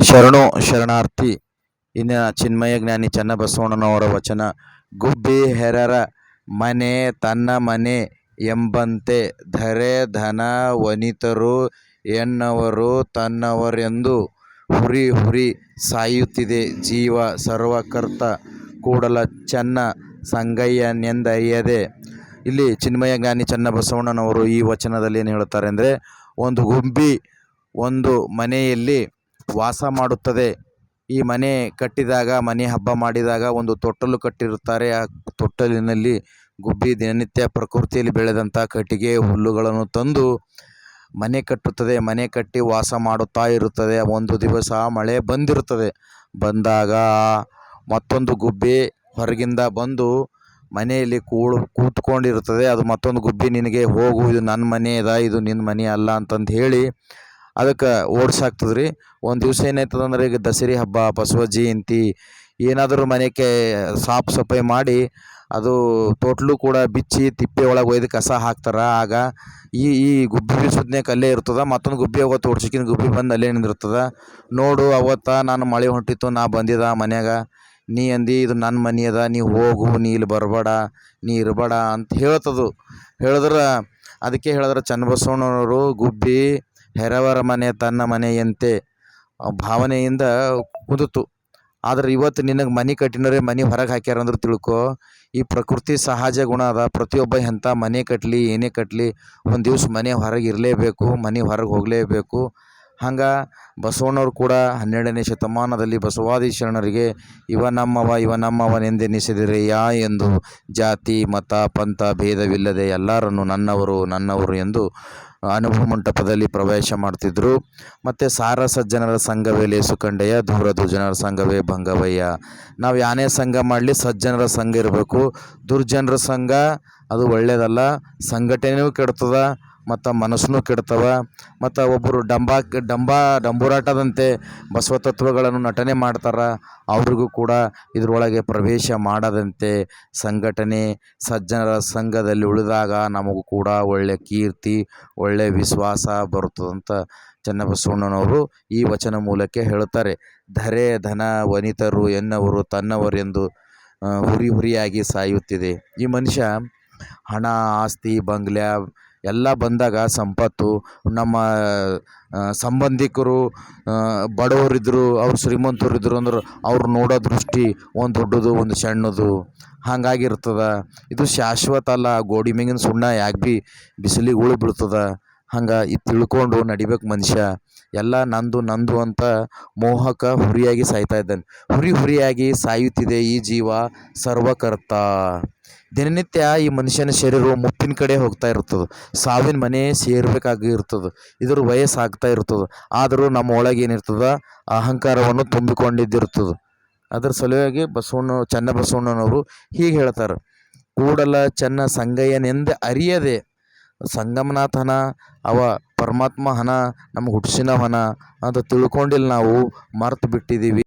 ಶರಣು ಶರಣಾರ್ಥಿ. ಇನ್ನು ಚಿನ್ಮಯ ಜ್ಞಾನಿ ಚನ್ನಬಸವಣ್ಣನವರ ವಚನ. ಗುಬ್ಬಿ ಹೆರರ ಮನೆ ತನ್ನ ಮನೆ ಎಂಬಂತೆ ಧರೆ ಧನ ವನಿತರು ಎನ್ನವರು ತನ್ನವರೆಂದು ಹುರಿ ಹುರಿ ಸಾಯುತ್ತಿದೆ ಜೀವ ಸರ್ವಕರ್ತ ಕೂಡಲ ಚೆನ್ನ ಸಂಗಯ್ಯನೆಂದರಿಯದೆ. ಇಲ್ಲಿ ಚಿನ್ಮಯ ಜ್ಞಾನಿ ಚನ್ನಬಸವಣ್ಣನವರು ಈ ವಚನದಲ್ಲಿ ಏನು ಹೇಳ್ತಾರೆ ಅಂದರೆ, ಒಂದು ಗುಬ್ಬಿ ಒಂದು ಮನೆಯಲ್ಲಿ ವಾಸ ಮಾಡುತ್ತದೆ. ಈ ಮನೆ ಕಟ್ಟಿದಾಗ, ಮನೆ ಹಬ್ಬ ಮಾಡಿದಾಗ ಒಂದು ತೊಟ್ಟಲು ಕಟ್ಟಿರುತ್ತಾರೆ. ಆ ತೊಟ್ಟಲಿನಲ್ಲಿ ಗುಬ್ಬಿ ದಿನನಿತ್ಯ ಪ್ರಕೃತಿಯಲ್ಲಿ ಬೆಳೆದಂಥ ಕಟ್ಟಿಗೆ ಹುಲ್ಲುಗಳನ್ನು ತಂದು ಮನೆ ಕಟ್ಟುತ್ತದೆ. ಮನೆ ಕಟ್ಟಿ ವಾಸ ಮಾಡುತ್ತಾ ಇರುತ್ತದೆ. ಒಂದು ದಿವಸ ಮಳೆ ಬಂದಿರುತ್ತದೆ. ಬಂದಾಗ ಮತ್ತೊಂದು ಗುಬ್ಬಿ ಹೊರಗಿಂದ ಬಂದು ಮನೆಯಲ್ಲಿ ಕೂತ್ಕೊಂಡಿರುತ್ತದೆ. ಅದು ಮತ್ತೊಂದು ಗುಬ್ಬಿ, ನಿನಗೆ ಹೋಗು, ಇದು ನನ್ನ ಮನೆ ಅದ, ಇದು ನಿನ್ನ ಮನೆ ಅಲ್ಲ ಅಂತಂದು ಹೇಳಿ ಅದಕ್ಕೆ ಓಡಿಸಾಕ್ತದೆ ರೀ. ಒಂದು ದಿವಸ ಏನಾಯ್ತದ ಅಂದ್ರೆ, ಈಗ ದಸರಾ ಹಬ್ಬ, ಬಸವ ಜಯಂತಿ, ಏನಾದರೂ ಮನೆಗೆ ಸಾಫ್ ಸಫಾಯಿ ಮಾಡಿ ಅದು ತೊಟ್ಲು ಕೂಡ ಬಿಚ್ಚಿ ತಿಪ್ಪೆ ಒಳಗೆ ಒಯ್ದು ಕಸ ಹಾಕ್ತಾರೆ. ಆಗ ಈ ಗುಬ್ಬಿ ಬೀಸೋದ್ನೇಕ ಅಲ್ಲೇ ಇರ್ತದೆ. ಮತ್ತೊಂದು ಗುಬ್ಬಿ ಹೋಗೋ ತೋಡ್ಸಿಕಿನ ಗುಬ್ಬಿ ಬಂದು ಅಲ್ಲೇ ನಿಂದಿರ್ತದೆ. ನೋಡು, ಅವತ್ತು ನಾನು ಮಳೆ ಹೊಂಟಿತ್ತು, ನಾ ಬಂದಿದ್ದ ಮನ್ಯಾಗ, ನೀ ಅಂದು ಇದು ನನ್ನ ಮನೆ ಅದ, ನೀ ಹೋಗು, ನೀ ಇಲ್ಲಿ ಬರಬೇಡ, ನೀ ಇರಬೇಡ ಅಂತ ಹೇಳಿದ್ರೆ ಅದಕ್ಕೆ ಹೇಳಿದ್ರೆ ಚನ್ನಬಸವಣ್ಣನವರು, ಗುಬ್ಬಿ ಹೆರವರ ಮನೆ ತನ್ನ ಮನೆಯಂತೆ ಭಾವನೆಯಿಂದ ಕುದಿತು. ಆದ್ರೆ ಇವತ್ತು ನಿನಗೆ ಮನೆ ಕಟ್ಟಿನವ್ರೆ ಮನೆ ಹೊರಗೆ ಹಾಕ್ಯಾರ ಅಂದ್ರೆ ತಿಳ್ಕೊ, ಈ ಪ್ರಕೃತಿ ಸಹಜ ಗುಣ ಅದ. ಪ್ರತಿಯೊಬ್ಬ ಎಂಥ ಮನೆ ಕಟ್ಟಲಿ, ಏನೇ ಕಟ್ಟಲಿ, ಒಂದು ದಿವ್ಸ ಮನೆ ಹೊರಗೆ ಇರಲೇಬೇಕು, ಮನೆ ಹೊರಗೆ ಹೋಗಲೇಬೇಕು. ಹಂಗೆ ಬಸವಣ್ಣವ್ರು ಕೂಡ 12ನೇ ಶತಮಾನದಲ್ಲಿ ಬಸವಾದಿ ಶರಣರಿಗೆ ಇವ ನಮ್ಮವನೆಂದೆನಿಸಿದರೆ ಎಂದು ಜಾತಿ ಮತ ಪಂಥ ಭೇದವಿಲ್ಲದೆ ಎಲ್ಲರನ್ನು ನನ್ನವರು ಎಂದು ಅನುಭವ ಮಂಟಪದಲ್ಲಿ ಪ್ರವೇಶ ಮಾಡ್ತಿದ್ರು. ಮತ್ತು ಸಾರ ಸಜ್ಜನರ ಸಂಘವೇ ಲೇಸು ಕಂಡೆಯ, ದೂರ ದುರ್ಜನರ ಸಂಘವೇ ಭಂಗವಯ್ಯ. ನಾವು ಯಾನೇ ಸಂಘ ಮಾಡಲಿ ಸಜ್ಜನರ ಸಂಘ ಇರಬೇಕು. ದುರ್ಜನರ ಸಂಘ ಅದು ಒಳ್ಳೆಯದಲ್ಲ. ಸಂಘಟನೆಯೂ ಕೆಡ್ತದ ಮತ್ತು ಮನಸ್ಸನ್ನು ಕೆಡ್ತವ. ಮತ್ತು ಒಬ್ಬರು ಡಂಬೂರಾಟದಂತೆ ಬಸವ ತತ್ವಗಳನ್ನು ನಟನೆ ಮಾಡ್ತಾರೆ. ಅವ್ರಿಗೂ ಕೂಡ ಇದರೊಳಗೆ ಪ್ರವೇಶ ಮಾಡದಂತೆ ಸಂಘಟನೆ ಸಜ್ಜನರ ಸಂಘದಲ್ಲಿ ಉಳಿದಾಗ ನಮಗೂ ಕೂಡ ಒಳ್ಳೆಯ ಕೀರ್ತಿ, ಒಳ್ಳೆಯ ವಿಶ್ವಾಸ ಬರುತ್ತದಂತ ಚನ್ನಬಸವಣ್ಣನವರು ಈ ವಚನ ಮೂಲಕ ಹೇಳುತ್ತಾರೆ. ಧರೆ ಧನ ವನಿತರು ಎನ್ನವರು ತನ್ನವರೆಂದು ಹುರಿ ಹುರಿಯಾಗಿ ಸಾಯುತ್ತಿದೆ. ಈ ಮನುಷ್ಯ ಹಣ, ಆಸ್ತಿ, ಬಂಗ್ಲೆ ಎಲ್ಲ ಬಂದಾಗ, ಸಂಪತ್ತು, ನಮ್ಮ ಸಂಬಂಧಿಕರು ಬಡವರಿದ್ದರು, ಅವ್ರು ಶ್ರೀಮಂತರಿದ್ದರು ಅಂದ್ರೆ ಅವ್ರು ನೋಡೋ ದೃಷ್ಟಿ ಒಂದು ದೊಡ್ಡದು, ಒಂದು ಸಣ್ಣದು ಹಾಗಾಗಿರ್ತದೆ. ಇದು ಶಾಶ್ವತ ಅಲ್ಲ. ಗೋಡಿ ಮ್ಯಾಗಿನ ಸುಣ್ಣ ಯಾಕೆ ಭೀ ಬಿಸಿಲಿಗೆ ಉಳಿ ಬೀಳ್ತದೆ. ಹಂಗೆ ಇದು ತಿಳ್ಕೊಂಡು ನಡಿಬೇಕು ಮನುಷ್ಯ. ಎಲ್ಲ ನಂದು ಅಂತ ಮೋಹಕ ಹುರಿಯಾಗಿ ಸಾಯ್ತಾ ಇದ್ದಾನೆ. ಹುರಿಯಾಗಿ ಸಾಯುತ್ತಿದೆ ಈ ಜೀವ ಸರ್ವಕರ್ತ. ದಿನನಿತ್ಯ ಈ ಮನುಷ್ಯನ ಶರೀರವು ಮುಪ್ಪಿನ ಕಡೆ ಹೋಗ್ತಾ ಇರ್ತದೆ. ಸಾವಿನ ಮನೆ ಸೇರ್ಬೇಕಾಗಿ ಇರ್ತದೆ. ಇದ್ರ ವಯಸ್ಸಾಗ್ತಾ ಇರ್ತದೆ. ಆದರೂ ನಮ್ಮ ಒಳಗೆ ಏನಿರ್ತದೆ, ಅಹಂಕಾರವನ್ನು ತುಂಬಿಕೊಂಡಿದ್ದಿರ್ತದೆ. ಅದರ ಸಲುವಾಗಿ ಚನ್ನಬಸವಣ್ಣನವರು ಹೀಗೆ ಹೇಳ್ತಾರೆ. ಕೂಡಲ ಚೆನ್ನ ಸಂಗಯ್ಯನೆಂದು ಅರಿಯದೆ. ಸಂಗಮನಾಥನ ಅವ ಪರಮಾತ್ಮ ಹನ, ನಮಗೆ ಹುಟ್ಟಿಸಿನವನ ಅಂತ ತಿಳ್ಕೊಂಡಿಲ್ಲ, ನಾವು ಮರ್ತು ಬಿಟ್ಟಿದ್ದೀವಿ.